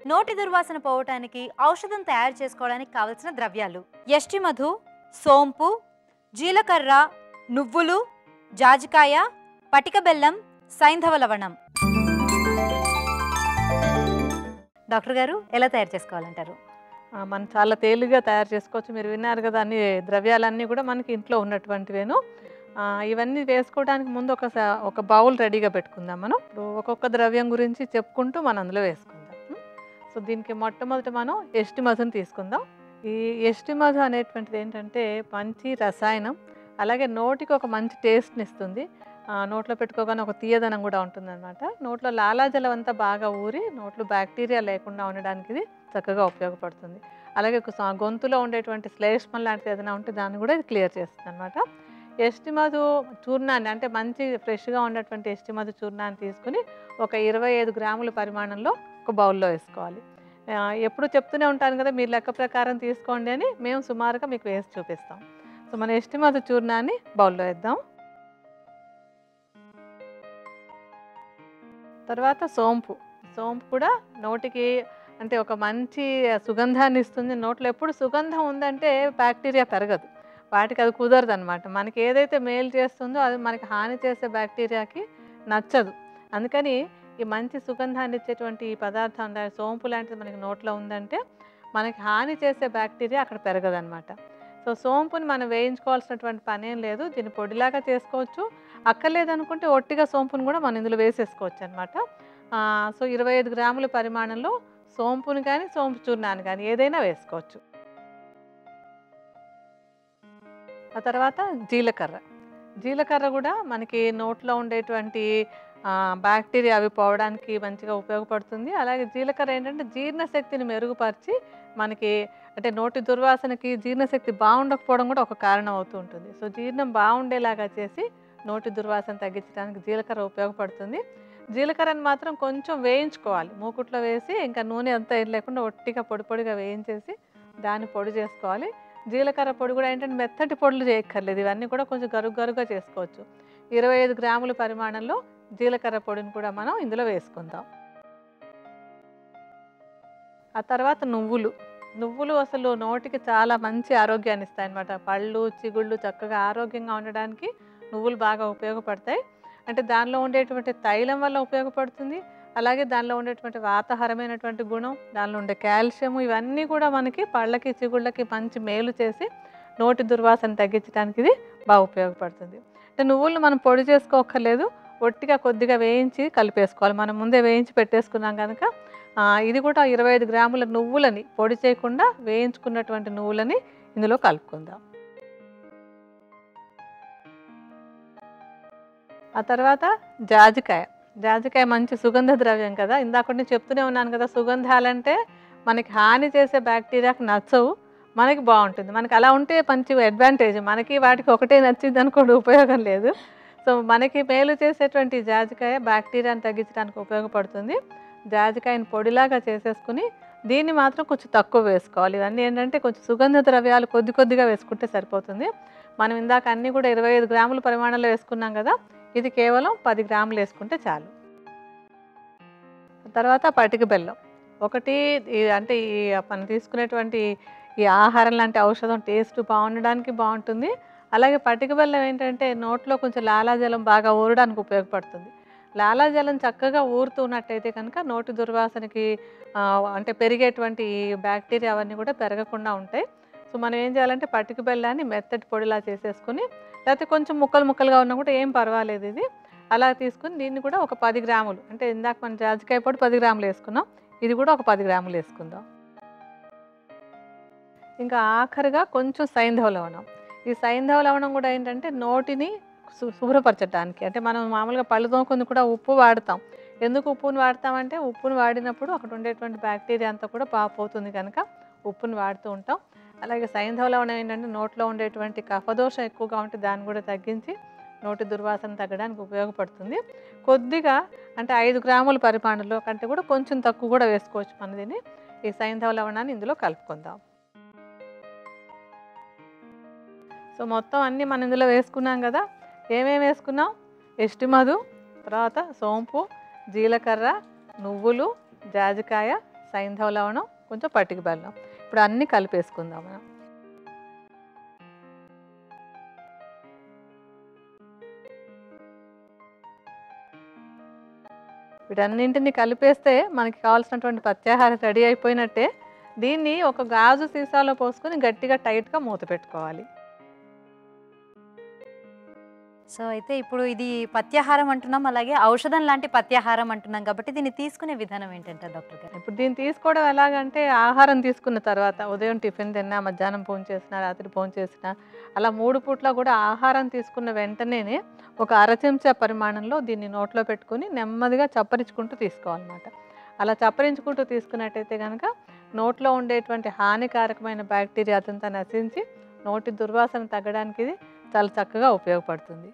నోటి దుర్వాసన పోవటానికి ఔషధం తయారు చేసుకోవడానికి కావలసిన ద్రవ్యాలు: యష్టి మధు, సోంపు, జీలకర్ర, నువ్వులు, జాజికాయ, పటిక బెల్లం, సైంధవ లవణం. డాక్టర్ గారు, ఎలా తయారు చేసుకోవాలంటారు? మనం చాలా తేలిగ్గా తయారు చేసుకోవచ్చు. మీరు విన్నారు కదా, అన్ని ద్రవ్యాలన్నీ కూడా మనకి ఇంట్లో ఉన్నటువంటివేను. ఇవన్నీ వేసుకోవడానికి ముందు ఒక బౌల్ రెడీగా పెట్టుకుందాం. మనం ఒక్కొక్క ద్రవ్యం గురించి చెప్పుకుంటూ మనం అందులో వేసుకుందాం. సో దీనికి మొట్టమొదటి మనం యష్టి మధుని తీసుకుందాం. ఈ యష్టి మధు అనేటువంటిది ఏంటంటే మంచి రసాయనం, అలాగే నోటికి ఒక మంచి టేస్ట్ని ఇస్తుంది. నోట్లో పెట్టుకోగానే ఒక తీయదనం కూడా ఉంటుందన్నమాట. నోట్లో లాలాజలం అంతా బాగా ఊరి నోట్లో బ్యాక్టీరియా లేకుండా ఉండడానికి ఇది చక్కగా ఉపయోగపడుతుంది. అలాగే గొంతులో ఉండేటువంటి శ్లేష్మం లాంటిది ఏదైనా ఉంటే దాన్ని కూడా ఇది క్లియర్ చేస్తుంది అనమాట. యష్టి మధు చూర్ణాన్ని, అంటే మంచి ఫ్రెష్గా ఉన్నటువంటి యష్టి మధు చూర్ణాన్ని తీసుకుని ఒక 25 గ్రాముల పరిమాణంలో ఒక బౌల్లో వేసుకోవాలి. ఎప్పుడు చెప్తూనే ఉంటాను కదా, మీరు లెక్క ప్రకారం తీసుకోండి అని. మేము సుమారుగా మీకు వేసి చూపిస్తాం. సో మన యష్టి మధు చూర్ణాన్ని బౌల్లో వేద్దాం. తర్వాత సోంపు కూడా నోటికి అంటే ఒక మంచి సుగంధాన్ని ఇస్తుంది. నోట్లో ఎప్పుడు సుగంధం ఉందంటే బ్యాక్టీరియా పెరగదు, వాటికి అది కుదరదు అనమాట. మనకి ఏదైతే మేలు చేస్తుందో అది మనకి హాని చేసే బ్యాక్టీరియాకి నచ్చదు. అందుకని ఈ మంచి సుగంధాన్ని ఇచ్చేటువంటి ఈ పదార్థం సోంపు లాంటిది మనకి నోట్లో ఉందంటే మనకి హాని చేసే బ్యాక్టీరియా అక్కడ పెరగదు అనమాట. సో సోంపుని మనం వేయించుకోవాల్సినటువంటి పనేం లేదు, దీన్ని పొడిలాగా చేసుకోవచ్చు. అక్కర్లేదనుకుంటే ఒట్టిగా సోంపుని కూడా మనం ఇందులో వేసేసుకోవచ్చు అనమాట. సో 25 గ్రాముల పరిమాణంలో సోంపుని కానీ సోంపు చూర్ణాన్ని కానీ ఏదైనా వేసుకోవచ్చు. ఆ తర్వాత జీలకర్ర కూడా మనకి నోట్లో ఉండేటువంటి బ్యాక్టీరియా అవి పోవడానికి మంచిగా ఉపయోగపడుతుంది. అలాగే జీలకర్ర ఏంటంటే జీర్ణశక్తిని మెరుగుపరిచి మనకి అంటే నోటి దుర్వాసనకి జీర్ణశక్తి బాగుండకపోవడం కూడా ఒక కారణం అవుతూ ఉంటుంది. సో జీర్ణం బాగుండేలాగా చేసి నోటి దుర్వాసన తగ్గించడానికి జీలకర్ర ఉపయోగపడుతుంది. జీలకర్రని మాత్రం కొంచెం వేయించుకోవాలి, మూకుట్లో వేసి ఇంకా నూనె అంతా ఏం లేకుండా ఒట్టిగా పొడిగా వేయించేసి దాన్ని పొడి చేసుకోవాలి. జీలకర్ర పొడి కూడా ఏంటంటే మెత్తటి పొడులు చేయక్కర్లేదు, ఇవన్నీ కూడా కొంచెం గరుగ్గా చేసుకోవచ్చు. 25 గ్రాముల పరిమాణంలో జీలకర్ర పొడిని కూడా మనం ఇందులో వేసుకుందాం. ఆ తర్వాత నువ్వులు అసలు నోటికి చాలా మంచి ఆరోగ్యాన్ని ఇస్తాయి అన్నమాట. పళ్ళు చిగుళ్ళు చక్కగా ఆరోగ్యంగా ఉండడానికి నువ్వులు బాగా ఉపయోగపడతాయి. అంటే దానిలో ఉండేటువంటి తైలం వల్ల ఉపయోగపడుతుంది. అలాగే దానిలో ఉండేటువంటి వాతాహారమైనటువంటి గుణం, దానిలో ఉండే కాల్షియము, ఇవన్నీ కూడా మనకి పళ్ళకి చిగుళ్ళకి మంచి మేలు చేసి నోటి దుర్వాసన తగ్గించడానికి ఇది బాగా ఉపయోగపడుతుంది. అంటే నువ్వులు మనం పొడి చేసుకోక్కర్లేదు, ఒట్టిగా కొద్దిగా వేయించి కలిపేసుకోవాలి. మనం ముందే వేయించి పెట్టేసుకున్నాం కనుక ఇది కూడా 25 గ్రాముల నువ్వులని పొడి చేయకుండా వేయించుకున్నటువంటి నువ్వులని ఇందులో కలుపుకుందాం. ఆ తర్వాత జాజికాయ మంచి సుగంధ ద్రవ్యం కదా, ఇందాక నేను చెప్తూనే ఉన్నాను కదా, సుగంధాలంటే మనకి హాని చేసే బ్యాక్టీరియాకి నచ్చవు, మనకి బాగుంటుంది. మనకి అలా ఉంటే మంచి అడ్వాంటేజ్, మనకి వాటికి ఒకటే నచ్చింది అనుకోండి ఉపయోగం లేదు. సో మనకి మేలు చేసేటువంటి జాజికాయ బ్యాక్టీరియాని తగ్గించడానికి ఉపయోగపడుతుంది. జాజికాయని పొడిలాగా చేసేసుకుని దీన్ని మాత్రం కొంచెం తక్కువ వేసుకోవాలి. ఇవన్నీ ఏంటంటే కొంచెం సుగంధ ద్రవ్యాలు కొద్దిగా వేసుకుంటే సరిపోతుంది. మనం ఇందాక అన్నీ కూడా 25 గ్రాముల పరిమాణంలో వేసుకున్నాం కదా, ఇది కేవలం 10 గ్రాములు వేసుకుంటే చాలు. తర్వాత పటిక బెల్లం ఒకటి, అంటే ఈ మనం తీసుకునేటువంటి ఈ ఆహారం లాంటి ఔషధం టేస్ట్ బాగుండడానికి బాగుంటుంది. అలాగే పటిక బెల్లం ఏంటంటే నోట్లో కొంచెం లాలాజలం బాగా ఊరడానికి ఉపయోగపడుతుంది. లాలాజలం చక్కగా ఊరుతున్నట్టయితే కనుక నోటి దుర్వాసనకి అంటే పెరిగేటువంటి బ్యాక్టీరియా అవన్నీ కూడా పెరగకుండా ఉంటాయి. సో మనం ఏం చేయాలంటే పటిక బెల్లాన్ని మెత్తటి పొడిలా చేసేసుకుని, లేకపోతే కొంచెం ముక్కలుగా ఉన్నా కూడా ఏం పర్వాలేదు, ఇది అలా తీసుకుని దీన్ని కూడా ఒక 10 గ్రాములు, అంటే ఇందాక మనం జాజికాయ పొడి 10 గ్రాములు వేసుకున్నాం, ఇది కూడా ఒక 10 గ్రాములు వేసుకుందాం. ఇంకా ఆఖరిగా కొంచెం సైంధవ లవణం. ఈ సైంధవ లవణం కూడా ఏంటంటే నోటిని శుభ్రపరచడానికి, అంటే మనం మామూలుగా పళ్ళు తోముకొని కూడా ఉప్పు వాడతాం. ఎందుకు ఉప్పుని వాడతామంటే ఉప్పుని వాడినప్పుడు అక్కడ ఉండేటువంటి బ్యాక్టీరియా అంతా కూడా పోతుంది కనుక ఉప్పుని వాడుతూ ఉంటాం. అలాగే సైంధవ లవణం ఏంటంటే నోట్లో ఉండేటువంటి కఫదోషం ఎక్కువగా ఉంటే దాన్ని కూడా తగ్గించి నోటి దుర్వాసన తగ్గడానికి ఉపయోగపడుతుంది. కొద్దిగా అంటే 5 గ్రాముల పరిమాణంలో కంటే కూడా కొంచెం తక్కువ కూడా వేసుకోవచ్చు మన దీన్ని. ఈ సైంధవ లవణాన్ని ఇందులో కలుపుకుందాం. సో మొత్తం అన్నీ మనం ఇందులో వేసుకున్నాం కదా, ఏమేమి వేసుకున్నాం? యష్టి మధు, తర్వాత సోంపు, జీలకర్ర, నువ్వులు, జాజికాయ, సైంధవ లవణం, కొంచెం పటిక బెల్లం. ఇప్పుడు అన్నీ కలిపేసుకుందాం మనం. వీటన్నింటిని కలిపేస్తే మనకి కావాల్సినటువంటి పత్యాహారం రెడీ అయిపోయినట్టే. దీన్ని ఒక గాజు సీసాలో పోసుకొని గట్టిగా టైట్గా మూత పెట్టుకోవాలి. సో అయితే ఇప్పుడు ఇది పత్యాహారం అంటున్నాం, అలాగే ఔషధం లాంటి పత్యాహారం అంటున్నాం కాబట్టి దీన్ని తీసుకునే విధానం ఏంటంటారు డాక్టర్ గారు? ఇప్పుడు దీన్ని తీసుకోవడం ఎలాగంటే, ఆహారం తీసుకున్న తర్వాత ఉదయం టిఫిన్ తిన్నా, మధ్యాహ్నం భోంచేసినా, రాత్రి భోంచేసినా, అలా 3 పూట్ల కూడా ఆహారం తీసుకున్న వెంటనే ఒక అర చెంచా పరిమాణంలో దీన్ని నోట్లో పెట్టుకొని నెమ్మదిగా చప్పరించుకుంటూ తీసుకోవాలన్నమాట. అలా చప్పరించుకుంటూ తీసుకున్నట్టయితే కనుక నోట్లో ఉండేటువంటి హానికారకమైన బ్యాక్టీరియా అదంతా నశించి నోటి దుర్వాసన తగ్గడానికి ఇది చాలా చక్కగా ఉపయోగపడుతుంది.